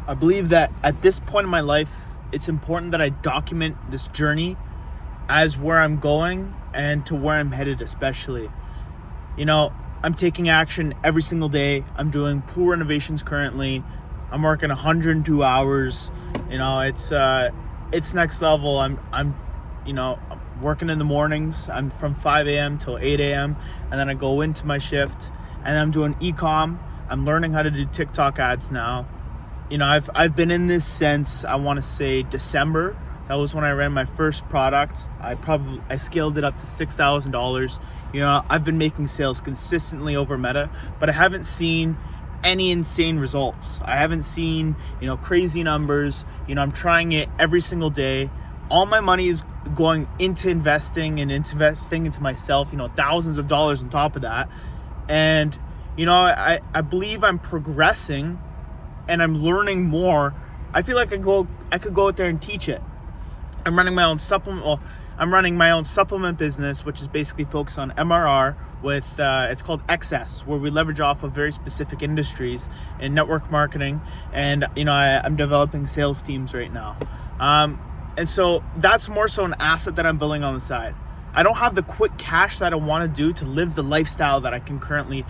I believe that at this point in my life, it's important that I document this journey as where I'm going and to where I'm headed, especially. You know, I'm taking action every single day. I'm doing pool renovations currently. I'm working 102 hours. You know, it's next level. I'm working in the mornings. I'm from 5 a.m. till 8 a.m. and then I go into my shift and I'm doing e-com. I'm learning how to do TikTok ads now. You know, I've been in this since, I want to say, December. That was when I ran my first product. I scaled it up to $6,000. You know, I've been making sales consistently over Meta, but I haven't seen any insane results. I haven't seen, crazy numbers. I'm trying it every single day. All my money is going into investing into myself, thousands of dollars on top of that. And, I believe I'm progressing and I'm learning more. I feel like I could go out there and teach it. I'm running my own supplement business, which is basically focused on MRR with, it's called XS, where we leverage off of very specific industries in network marketing. And, I'm developing sales teams right now. And so that's more so an asset that I'm building on the side. I don't have the quick cash that I want to do to live the lifestyle that I can currently,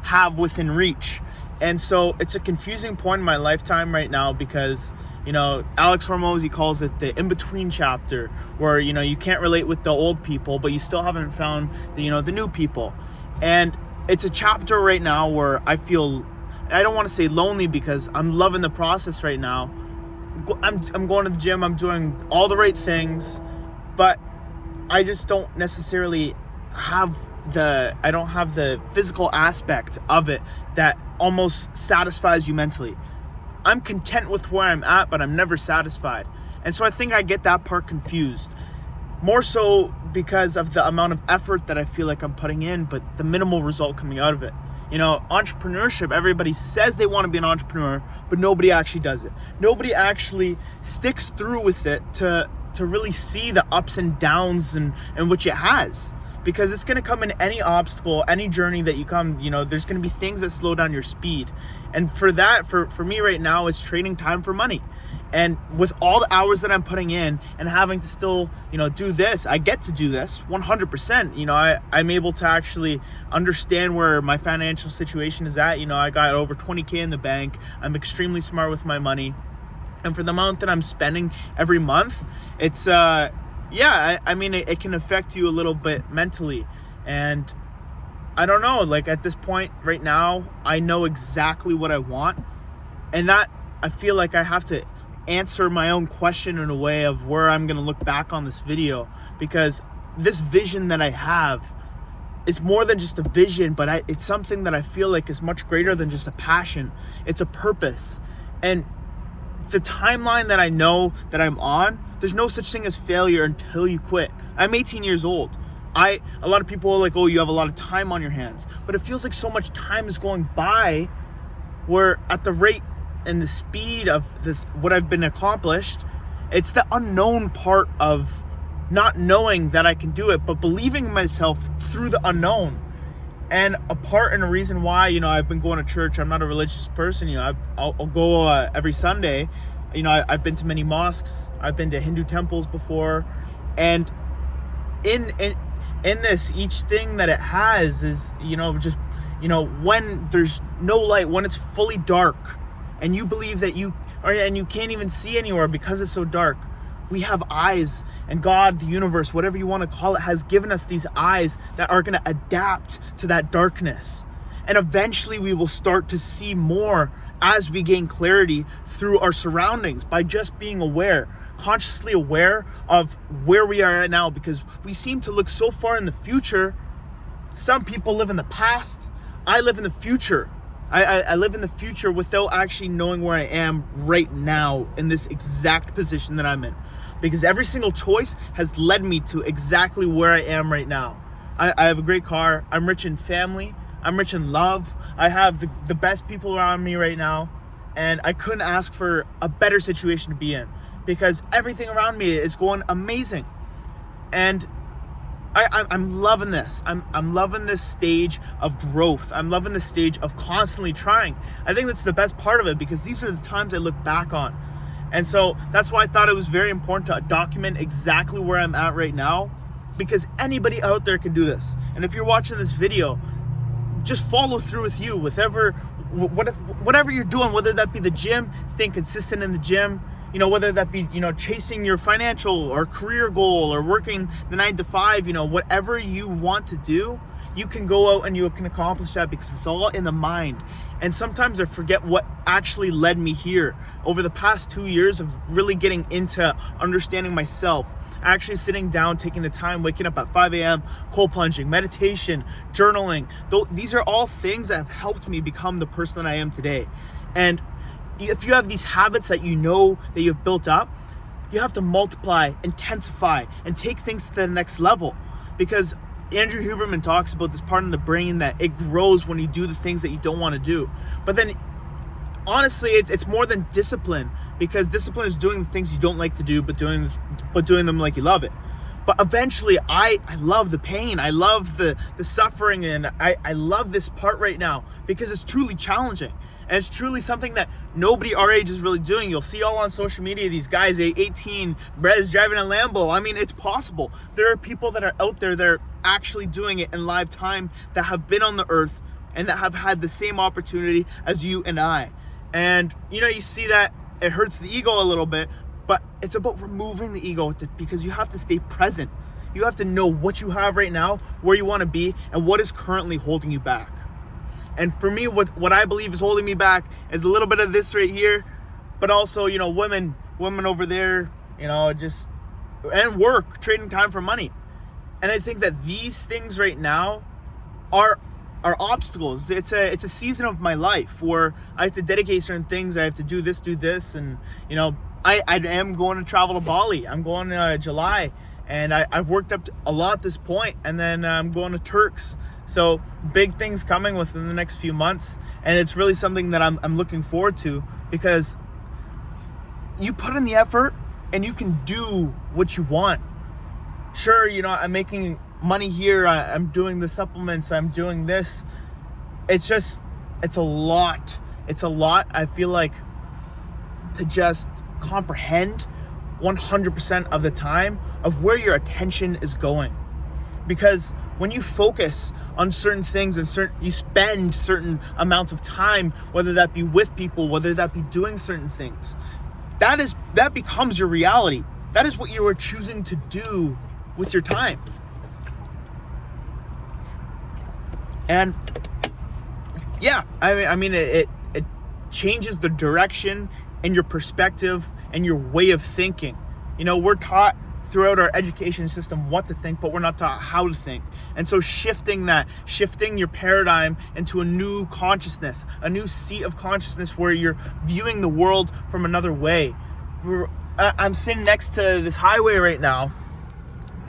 have within reach. And so it's a confusing point in my lifetime right now because, Alex Hormozi calls it the in-between chapter where, you can't relate with the old people, but you still haven't found the new people. And it's a chapter right now where I feel, I don't want to say lonely because I'm loving the process right now. I'm going to the gym, I'm doing all the right things, but I just don't necessarily have the physical aspect of it that almost satisfies you mentally. I'm content with where I'm at, but I'm never satisfied. And so I think I get that part confused. More so because of the amount of effort that I feel like I'm putting in, but the minimal result coming out of it. Entrepreneurship, everybody says they want to be an entrepreneur, but nobody actually does it. Nobody actually sticks through with it to really see the ups and downs and which it has. Because it's going to come in any obstacle, any journey that you come, there's going to be things that slow down your speed. And for that, for me right now, it's trading time for money. And with all the hours that I'm putting in and having to still, do this, I get to do this 100%. I'm able to actually understand where my financial situation is at. I got over 20K in the bank. I'm extremely smart with my money. And for the amount that I'm spending every month, it's, it can affect you a little bit mentally. And I don't know, like at this point right now, I know exactly what I want. And that I feel like I have to answer my own question in a way of where I'm going to look back on this video, because this vision that I have is more than just a vision, but it's something that I feel like is much greater than just a passion. It's a purpose. And the timeline that I know that I'm on, there's no such thing as failure until you quit. I'm 18 years old. A lot of people are like, oh, you have a lot of time on your hands, but it feels like so much time is going by where at the rate and the speed of this, what I've been accomplished, it's the unknown part of not knowing that I can do it, but believing in myself through the unknown. And a part and a reason why, I've been going to church. I'm not a religious person. I'll go every Sunday. I've been to many mosques. I've been to Hindu temples before. And in this, each thing that it has is, when there's no light, when it's fully dark, and you believe that and you can't even see anywhere because it's so dark. We have eyes, and God, the universe, whatever you want to call it, has given us these eyes that are going to adapt to that darkness. And eventually we will start to see more as we gain clarity through our surroundings by just being aware, consciously aware of where we are right now, because we seem to look so far in the future. Some people live in the past. I live in the future. I live in the future without actually knowing where I am right now in this exact position that I'm in. Because every single choice has led me to exactly where I am right now. I have a great car. I'm rich in family. I'm rich in love. I have the best people around me right now. And I couldn't ask for a better situation to be in, because everything around me is going amazing. And I'm loving this. I'm loving this stage of growth. I'm loving this stage of constantly trying. I think that's the best part of it, because these are the times I look back on. And so that's why I thought it was very important to document exactly where I'm at right now, because anybody out there can do this. And if you're watching this video, just follow through with you, whatever you're doing, whether that be the gym, staying consistent in the gym, whether that be, chasing your financial or career goal, or working the 9 to 5, whatever you want to do, you can go out and you can accomplish that, because it's all in the mind. And sometimes I forget what actually led me here over the past 2 years of really getting into understanding myself, actually sitting down, taking the time, waking up at 5 a.m., cold plunging, meditation, journaling. These are all things that have helped me become the person that I am today. And if you have these habits that that you've built up, you have to multiply, intensify, and take things to the next level. Because Andrew Huberman talks about this part in the brain that it grows when you do the things that you don't want to do. But then, honestly, it's more than discipline, because discipline is doing the things you don't like to do, but doing them like you love it. But eventually, I love the pain. I love the suffering, and I love this part right now, because it's truly challenging. And it's truly something that nobody our age is really doing. You'll see all on social media, these guys, 18, Brez driving a Lambo. I mean, it's possible. There are people that are out there that are actually doing it in live time, that have been on the earth and that have had the same opportunity as you and I. And, you see that it hurts the ego a little bit, but it's about removing the ego, because you have to stay present. You have to know what you have right now, where you want to be, and what is currently holding you back. And for me, what I believe is holding me back is a little bit of this right here, but also, women over there, and work, trading time for money. And I think that these things right now are obstacles. It's a season of my life where I have to dedicate certain things. I have to do this, and I am going to travel to Bali. I'm going July, and I've worked up a lot at this point, and then I'm going to Turks. So big things coming within the next few months, and it's really something that I'm looking forward to, because you put in the effort and you can do what you want. Sure, I'm making money here, I'm doing the supplements, I'm doing this. It's a lot. I feel like, to just comprehend 100% of the time of where your attention is going. Because when you focus on certain things and you spend certain amounts of time, whether that be with people, whether that be doing certain things, that becomes your reality. That is what you are choosing to do with your time. And yeah, I mean it changes the direction and your perspective and your way of thinking. We're taught throughout our education system what to think, but we're not taught how to think. And so shifting your paradigm into a new consciousness, a new seat of consciousness where you're viewing the world from another way. I'm sitting next to this highway right now.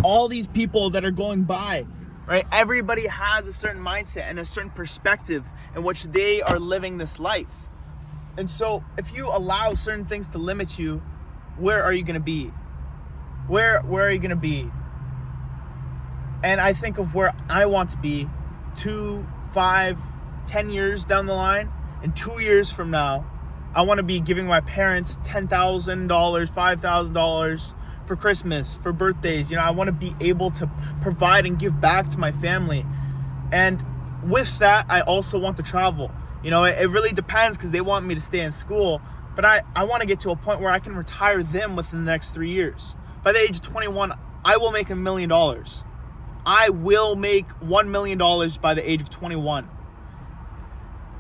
All these people that are going by, right? Everybody has a certain mindset and a certain perspective in which they are living this life. And so if you allow certain things to limit you, where are you going to be? Where are you going to be? And I think of where I want to be 2, 5, 10 years down the line. And 2 years from now, I want to be giving my parents $10,000, $5,000 for Christmas, for birthdays. I want to be able to provide and give back to my family. And with that, I also want to travel. It really depends, because they want me to stay in school. But I want to get to a point where I can retire them within the next 3 years. By the age of 21, I will make $1 million. I will make $1 million by the age of 21.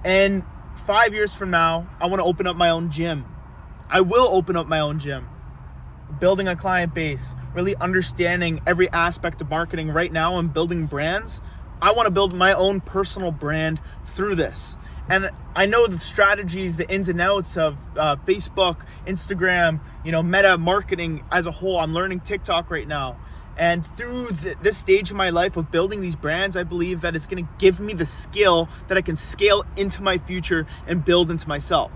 And 5 years from now, I want to open up my own gym. I will open up my own gym. Building a client base, really understanding every aspect of marketing right now and building brands. I want to build my own personal brand through this. And I know the strategies, the ins and outs of Facebook, Instagram, meta marketing as a whole. I'm learning TikTok right now. And through this stage of my life of building these brands, I believe that it's going to give me the skill that I can scale into my future and build into myself.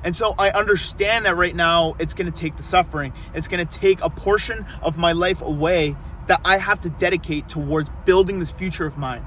And so I understand that right now it's going to take the suffering. It's going to take a portion of my life away that I have to dedicate towards building this future of mine.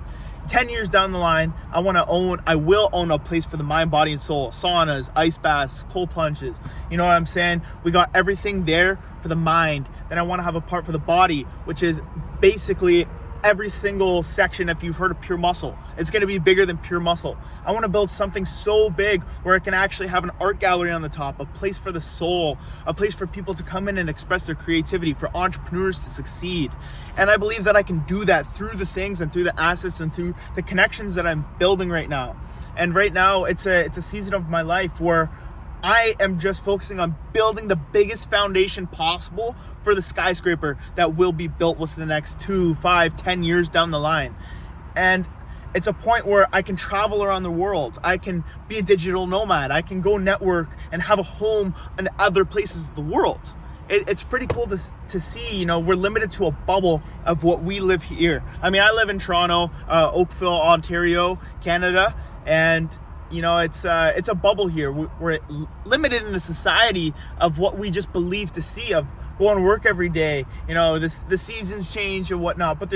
10 years down the line, I will own a place for the mind, body, and soul. Saunas, ice baths, cold plunges. You know what I'm saying? We got everything there for the mind. Then I want to have a part for the body, which is basically every single section. If you've heard of Pure Muscle, it's going to be bigger than Pure Muscle. I want to build something so big where it can actually have an art gallery on the top, a place for the soul, a place for people to come in and express their creativity, for entrepreneurs to succeed. And I believe that I can do that through the things and through the assets and through the connections that I'm building right now. And right now it's a season of my life where I am just focusing on building the biggest foundation possible for the skyscraper that will be built within the next 2, 5, 10 years down the line. And it's a point where I can travel around the world. I can be a digital nomad. I can go network and have a home in other places of the world. It's pretty cool to see, we're limited to a bubble of what we live here. I mean, I live in Toronto, Oakville, Ontario, Canada, and it's a bubble here. We're limited in a society of what we just believe to see, of going to work every day. The seasons change and whatnot, but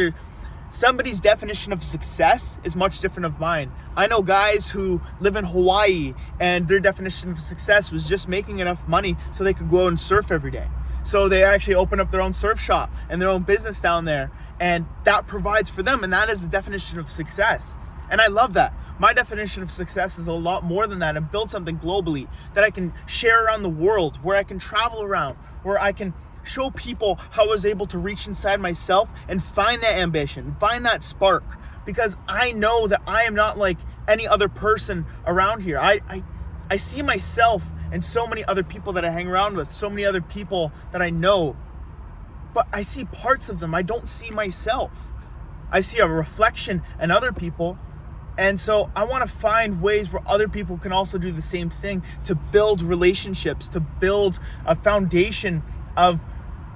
somebody's definition of success is much different of mine. I know guys who live in Hawaii and their definition of success was just making enough money so they could go out and surf every day. So they actually open up their own surf shop and their own business down there, and that provides for them, and that is the definition of success. And I love that. My definition of success is a lot more than that, and build something globally that I can share around the world, where I can travel around, where I can show people how I was able to reach inside myself and find that ambition, find that spark, because I know that I am not like any other person around here. I see myself and so many other people that I hang around with, so many other people that I know, but I see parts of them. I don't see myself. I see a reflection in other people. And so I want to find ways where other people can also do the same thing, to build relationships, to build a foundation of,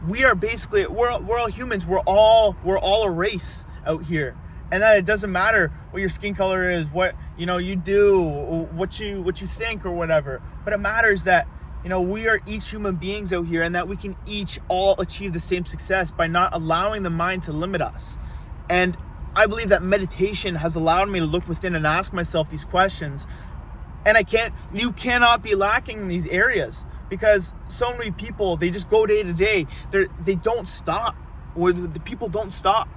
we're all humans. We're all a race out here. And that it doesn't matter what your skin color is, what you do, what you think or whatever. But it matters that we are each human beings out here, and that we can each all achieve the same success by not allowing the mind to limit us. And I believe that meditation has allowed me to look within and ask myself these questions. And you cannot be lacking in these areas, because so many people, they just go day to day. They don't stop, or the people don't stop.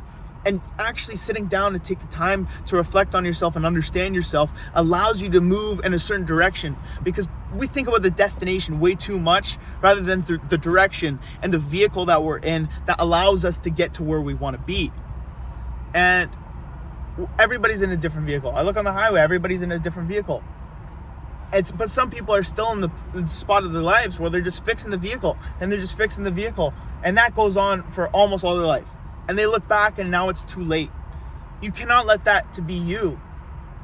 And actually sitting down to take the time to reflect on yourself and understand yourself allows you to move in a certain direction, because we think about the destination way too much rather than the direction and the vehicle that we're in that allows us to get to where we want to be. And everybody's in a different vehicle. I look on the highway, everybody's in a different vehicle. But some people are still in the spot of their lives where they're just fixing the vehicle, and they're just fixing the vehicle. And that goes on for almost all their life. And they look back and now it's too late. You cannot let that to be you.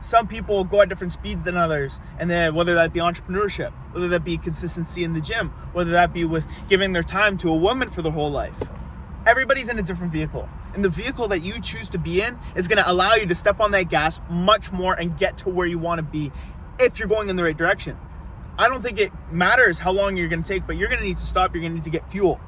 Some people go at different speeds than others, and then whether that be entrepreneurship, whether that be consistency in the gym, whether that be with giving their time to a woman for their whole life. Everybody's in a different vehicle. And the vehicle that you choose to be in is going to allow you to step on that gas much more and get to where you want to be if you're going in the right direction. I don't think it matters how long you're going to take, but you're going to need to stop. You're going to need to get fuel.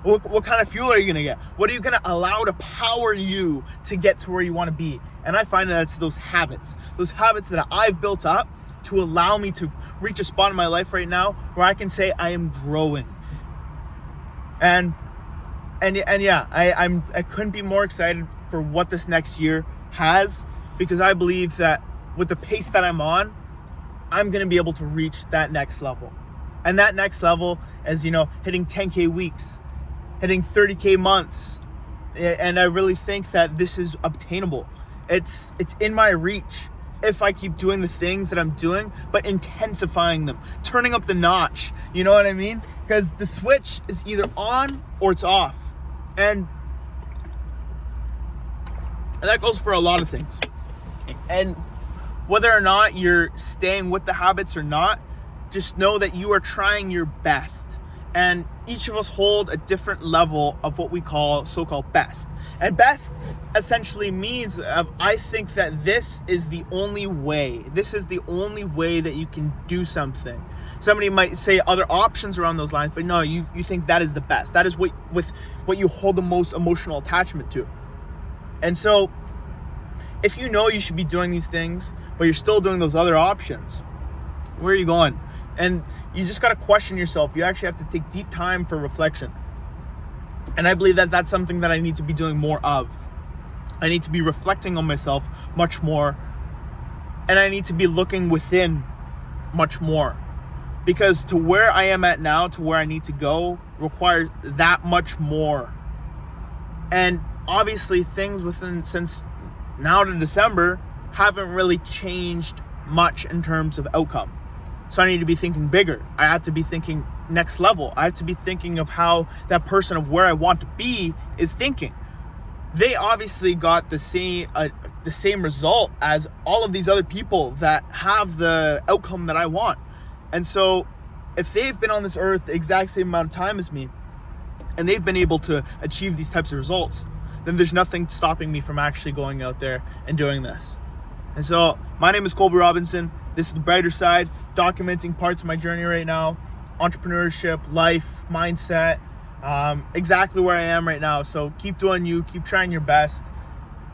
What kind of fuel are you going to get? What are you going to allow to power you to get to where you want to be? And I find that it's those habits that I've built up to allow me to reach a spot in my life right now where I can say I am growing. And yeah, I couldn't be more excited for what this next year has, because I believe that with the pace that I'm on, I'm going to be able to reach that next level. And that next level is, hitting 10K weeks, hitting 30K months. And I really think that this is obtainable. It's in my reach if I keep doing the things that I'm doing, but intensifying them, turning up the notch. You know what I mean? Because the switch is either on or it's off. And that goes for a lot of things. And whether or not you're staying with the habits or not, just know that you are trying your best. And each of us hold a different level of what we call so-called best. And best essentially means I think that this is the only way. This is the only way that you can do something. Somebody might say other options around those lines, but no, you think that is the best. That is what you hold the most emotional attachment to. And so if you know you should be doing these things, but you're still doing those other options, where are you going? And you just got to question yourself. You actually have to take deep time for reflection. And I believe that that's something that I need to be doing more of. I need to be reflecting on myself much more. And I need to be looking within much more. Because to where I am at now, to where I need to go, requires that much more. And obviously things since now to December haven't really changed much in terms of outcome. So I need to be thinking bigger. I have to be thinking next level. I have to be thinking of how that person of where I want to be is thinking. They obviously got the same result as all of these other people that have the outcome that I want. And so if they've been on this earth the exact same amount of time as me, and they've been able to achieve these types of results, then there's nothing stopping me from actually going out there and doing this. And so my name is Colby Robinson. This is The Brighter Side, documenting parts of my journey right now, entrepreneurship, life, mindset, exactly where I am right now. So keep doing you, keep trying your best,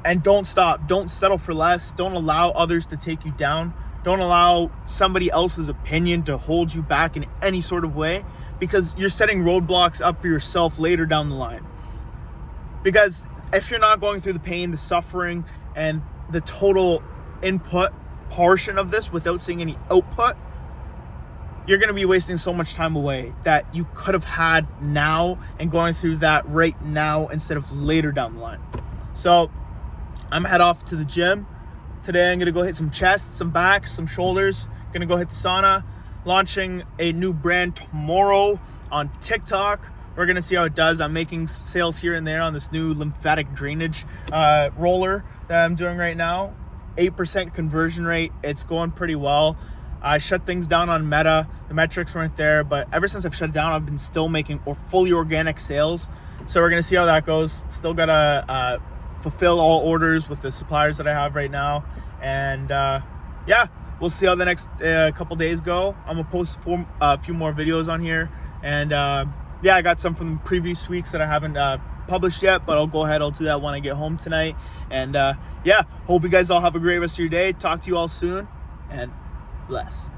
and don't stop. Don't settle for less. Don't allow others to take you down. Don't allow somebody else's opinion to hold you back in any sort of way, because you're setting roadblocks up for yourself later down the line. Because if you're not going through the pain, the suffering, and the total input portion of this without seeing any output, you're going to be wasting so much time away that you could have had now and going through that right now instead of later down the line. So I'm head off to the gym. Today I'm going to go hit some chest, some back, some shoulders. Going to go hit the sauna. Launching a new brand tomorrow on TikTok. We're going to see how it does. I'm making sales here and there on this new lymphatic drainage roller that I'm doing right now. 8% conversion rate. It's going pretty well. I shut things down on Meta. The metrics weren't there, but ever since I've shut it down, I've been still making fully organic sales. So we're going to see how that goes. Still got to fulfill all orders with the suppliers that I have right now. And yeah, we'll see how the next couple days go. I'm going to post a few more videos on here. And yeah, I got some from previous weeks that I haven't published yet, but I'll go ahead. I'll do that when I get home tonight. And yeah, hope you guys all have a great rest of your day. Talk to you all soon, and bless.